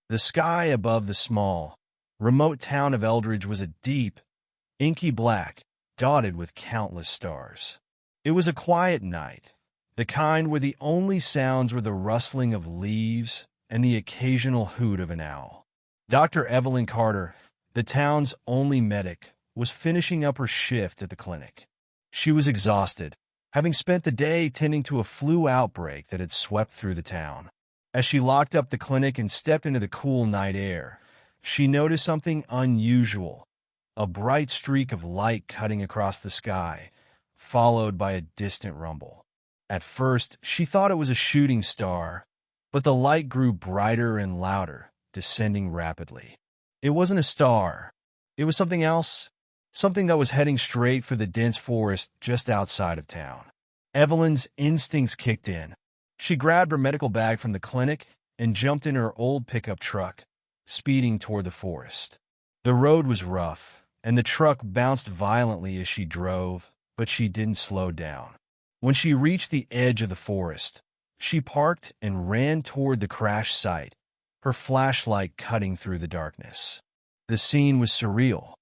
The sky above the small, remote town of Eldridge was a deep, inky black, dotted with countless stars. It was a quiet night, the kind where the only sounds were the rustling of leaves and the occasional hoot of an owl. Dr. Evelyn Carter, the town's only medic, was finishing up her shift at the clinic. She was exhausted, having spent the day tending to a flu outbreak that had swept through the town. As she locked up the clinic and stepped into the cool night air, she noticed something unusual, a bright streak of light cutting across the sky, followed by a distant rumble. At first, she thought it was a shooting star, but the light grew brighter and louder, descending rapidly. It wasn't a star. It was something else, something that was heading straight for the dense forest just outside of town. Evelyn's instincts kicked in. She grabbed her medical bag from the clinic and jumped in her old pickup truck, speeding toward the forest. The road was rough, and the truck bounced violently as she drove, but she didn't slow down. When she reached the edge of the forest, she parked and ran toward the crash site, her flashlight cutting through the darkness. The scene was surreal.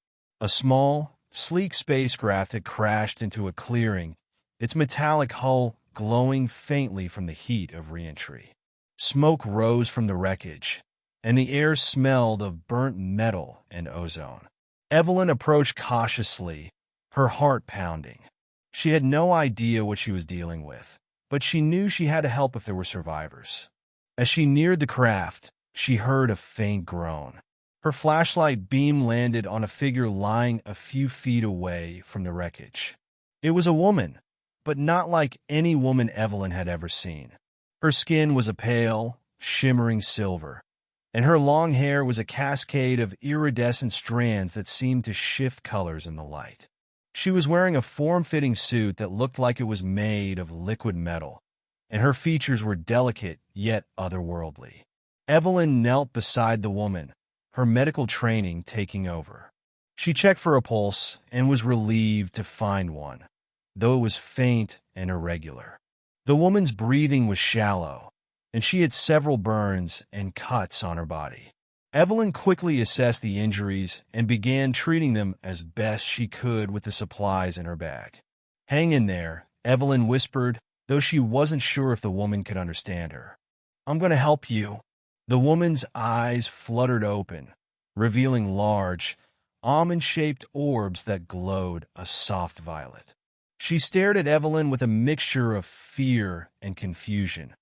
A small, sleek spacecraft had crashed into a clearing, its metallic hull glowing faintly from the heat of re-entry. Smoke rose from the wreckage, and the air smelled of burnt metal and ozone. Evelyn approached cautiously, her heart pounding. She had no idea what she was dealing with, but she knew she had to help if there were survivors. As she neared the craft, she heard a faint groan. Her flashlight beam landed on a figure lying a few feet away from the wreckage. It was a woman, but not like any woman Evelyn had ever seen. Her skin was a pale, shimmering silver, and her long hair was a cascade of iridescent strands that seemed to shift colors in the light. She was wearing a form-fitting suit that looked like it was made of liquid metal, and her features were delicate yet otherworldly. Evelyn knelt beside the woman, her medical training taking over. She checked for a pulse and was relieved to find one, though it was faint and irregular. The woman's breathing was shallow, and she had several burns and cuts on her body. Evelyn quickly assessed the injuries and began treating them as best she could with the supplies in her bag. "Hang in there," Evelyn whispered, though she wasn't sure if the woman could understand her. "I'm going to help you." The woman's eyes fluttered open, revealing large, almond-shaped orbs that glowed a soft violet. She stared at Evelyn with a mixture of fear and confusion,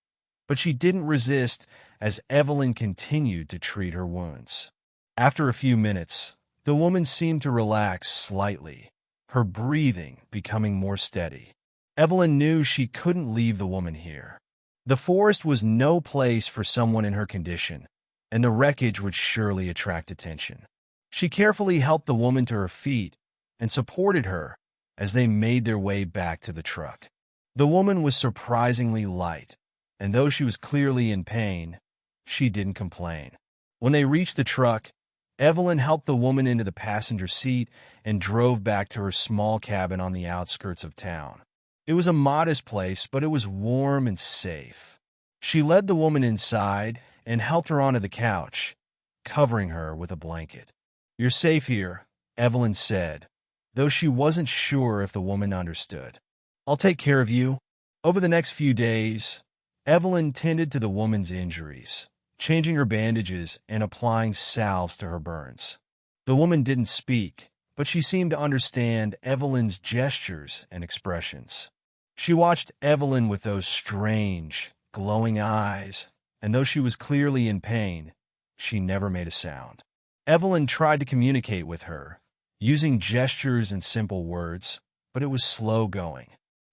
but she didn't resist as Evelyn continued to treat her wounds. After a few minutes, the woman seemed to relax slightly, her breathing becoming more steady. Evelyn knew she couldn't leave the woman here. The forest was no place for someone in her condition, and the wreckage would surely attract attention. She carefully helped the woman to her feet and supported her as they made their way back to the truck. The woman was surprisingly light, and though she was clearly in pain, she didn't complain. When they reached the truck, Evelyn helped the woman into the passenger seat and drove back to her small cabin on the outskirts of town. It was a modest place, but it was warm and safe. She led the woman inside and helped her onto the couch, covering her with a blanket. "You're safe here," Evelyn said, though she wasn't sure if the woman understood. "I'll take care of you." Over the next few days, Evelyn tended to the woman's injuries, changing her bandages and applying salves to her burns. The woman didn't speak, but she seemed to understand Evelyn's gestures and expressions. She watched Evelyn with those strange, glowing eyes, and though she was clearly in pain, she never made a sound. Evelyn tried to communicate with her, using gestures and simple words, but it was slow going.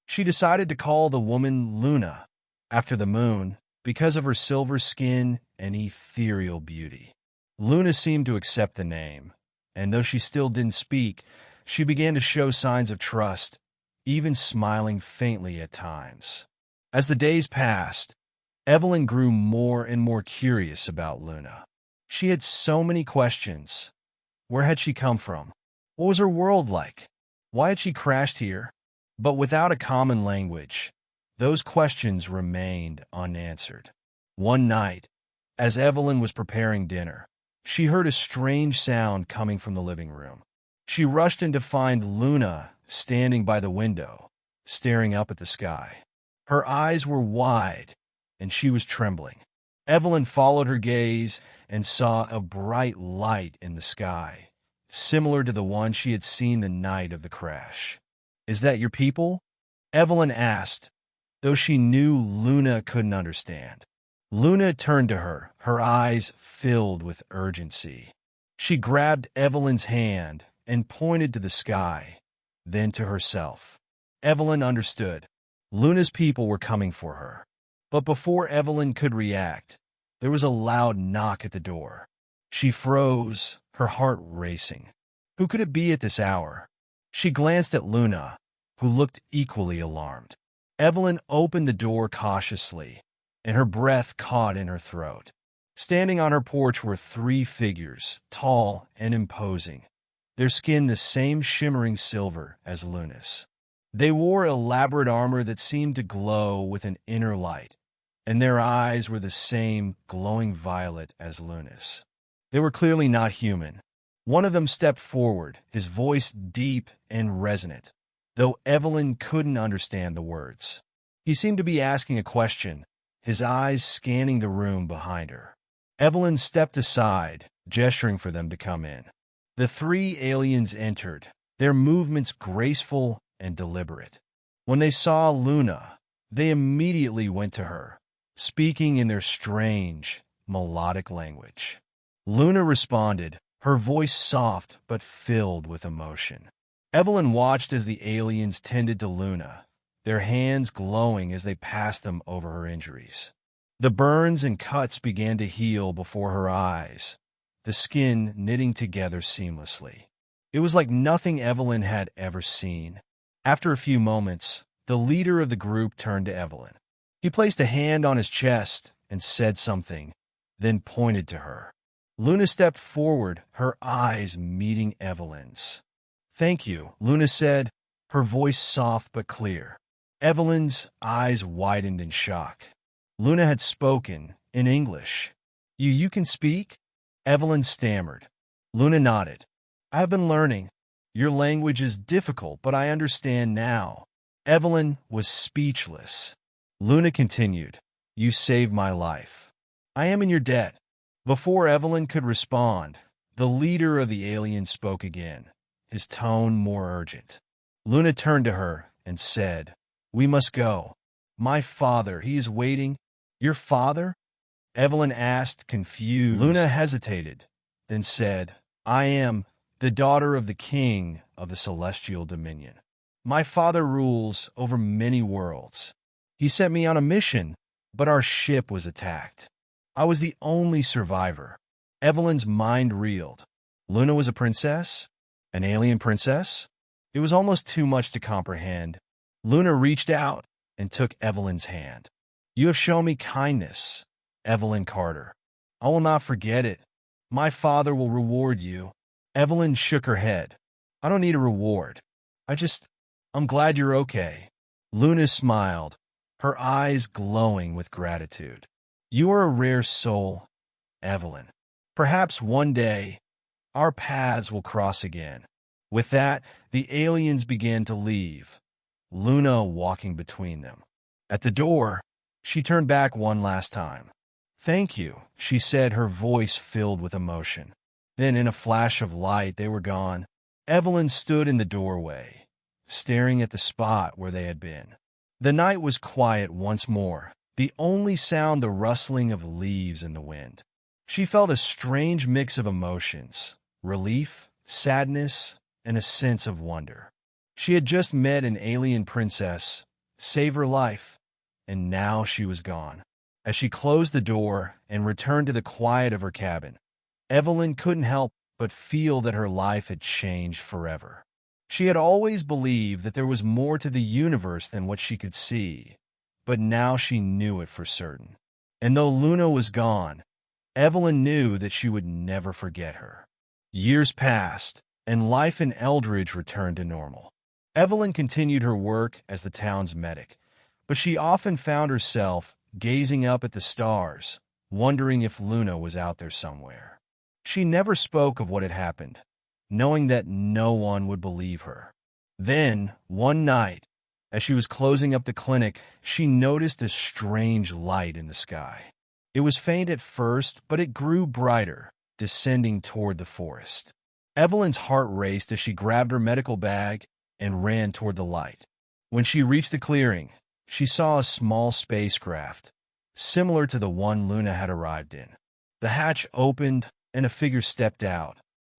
She decided to call the woman Luna, after the moon, because of her silver skin and ethereal beauty. Luna seemed to accept the name, and though she still didn't speak, she began to show signs of trust, even smiling faintly at times. As the days passed, Evelyn grew more and more curious about Luna. She had so many questions. Where had she come from? What was her world like? Why had she crashed here? But without a common language, those questions remained unanswered. One night, As Evelyn was preparing dinner, she heard a strange sound coming from the living room. She rushed in to find Luna standing by the window, staring up at the sky. Her eyes were wide, and she was trembling. Evelyn followed her gaze and saw a bright light in the sky, similar to the one she had seen the night of the crash. "Is that your people?" Evelyn asked, though she knew Luna couldn't understand. Luna turned to her, her eyes filled with urgency. She grabbed Evelyn's hand and pointed to the sky, then to herself. Evelyn understood. Luna's people were coming for her. But before Evelyn could react, there was a loud knock at the door. She froze, her heart racing. Who could it be at this hour? She glanced at Luna, who looked equally alarmed. Evelyn opened the door cautiously, and her breath caught in her throat. Standing on her porch were three figures, tall and imposing, their skin the same shimmering silver as Luna's. They wore elaborate armor that seemed to glow with an inner light, and their eyes were the same glowing violet as Luna's. They were clearly not human. One of them stepped forward, his voice deep and resonant, though Evelyn couldn't understand the words. He seemed to be asking a question, his eyes scanning the room behind her. Evelyn stepped aside, gesturing for them to come in. The three aliens entered, their movements graceful and deliberate. When they saw Luna, they immediately went to her, speaking in their strange, melodic language. Luna responded, her voice soft but filled with emotion. Evelyn watched as the aliens tended to Luna, their hands glowing as they passed them over her injuries. The burns and cuts began to heal before her eyes, the skin knitting together seamlessly. It was like nothing Evelyn had ever seen. After a few moments, the leader of the group turned to Evelyn. He placed a hand on his chest and said something, then pointed to her. Luna stepped forward, her eyes meeting Evelyn's. "Thank you," Luna said, her voice soft but clear. Evelyn's eyes widened in shock. Luna had spoken in English. You can speak?" Evelyn stammered. Luna nodded. "I have been learning. Your language is difficult, but I understand now." Evelyn was speechless. Luna continued, "You saved my life. I am in your debt." Before Evelyn could respond, the leader of the aliens spoke again, his tone more urgent. Luna turned to her and said, "We must go. My father, he is waiting." "Your father?" Evelyn asked, confused. Luna hesitated, then said, "I am the daughter of the king of the celestial dominion. My father rules over many worlds. He sent me on a mission, but our ship was attacked. I was the only survivor." Evelyn's mind reeled. Luna was a princess? An alien princess? It was almost too much to comprehend. Luna reached out and took Evelyn's hand. "You have shown me kindness, Evelyn Carter. I will not forget it. My father will reward you." Evelyn shook her head. "I don't need a reward. I'm glad you're okay." Luna smiled, her eyes glowing with gratitude. "You are a rare soul, Evelyn. Perhaps one day our paths will cross again." With that, the aliens began to leave, Luna walking between them. At the door, she turned back one last time. "Thank you," she said, her voice filled with emotion. Then in a flash of light, they were gone. Evelyn stood in the doorway, staring at the spot where they had been. The night was quiet once more, the only sound the rustling of leaves in the wind. She felt a strange mix of emotions, relief, sadness, and a sense of wonder. She had just met an alien princess, saved her life, and now she was gone. As she closed the door and returned to the quiet of her cabin, Evelyn couldn't help but feel that her life had changed forever. She had always believed that there was more to the universe than what she could see, but now she knew it for certain. And though Luna was gone, Evelyn knew that she would never forget her. Years passed, and life in Eldridge returned to normal. Evelyn continued her work as the town's medic, but she often found herself gazing up at the stars, wondering if Luna was out there somewhere. She never spoke of what had happened, knowing that no one would believe her. Then, one night, as she was closing up the clinic, she noticed a strange light in the sky. It was faint at first, but it grew brighter, descending toward the forest. Evelyn's heart raced as she grabbed her medical bag and ran toward the light. When she reached the clearing, she saw a small spacecraft, similar to the one Luna had arrived in. The hatch opened, and a figure stepped out.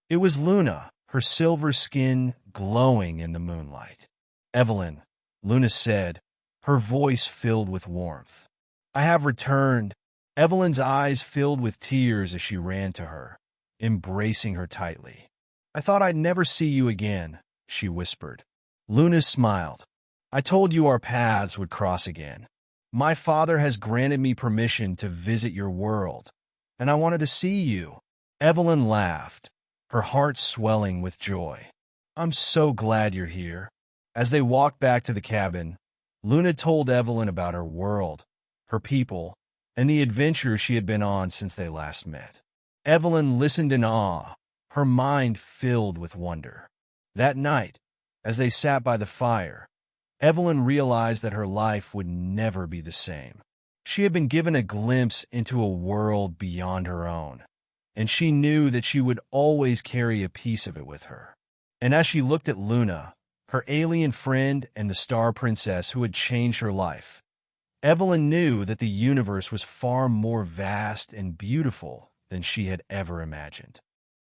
It was Luna, her silver skin glowing in the moonlight. "Evelyn," Luna said, her voice filled with warmth. "I have returned." Evelyn's eyes filled with tears as she ran to her, embracing her tightly. "I thought I'd never see you again," she whispered. Luna smiled. "I told you our paths would cross again. My father has granted me permission to visit your world, and I wanted to see you." Evelyn laughed, her heart swelling with joy. "I'm so glad you're here." As they walked back to the cabin, Luna told Evelyn about her world, her people, and the adventures she had been on since they last met. Evelyn listened in awe, her mind filled with wonder. That night, as they sat by the fire, Evelyn realized that her life would never be the same. She had been given a glimpse into a world beyond her own, and she knew that she would always carry a piece of it with her. And as she looked at Luna, her alien friend and the star princess who had changed her life, Evelyn knew that the universe was far more vast and beautiful than she had ever imagined.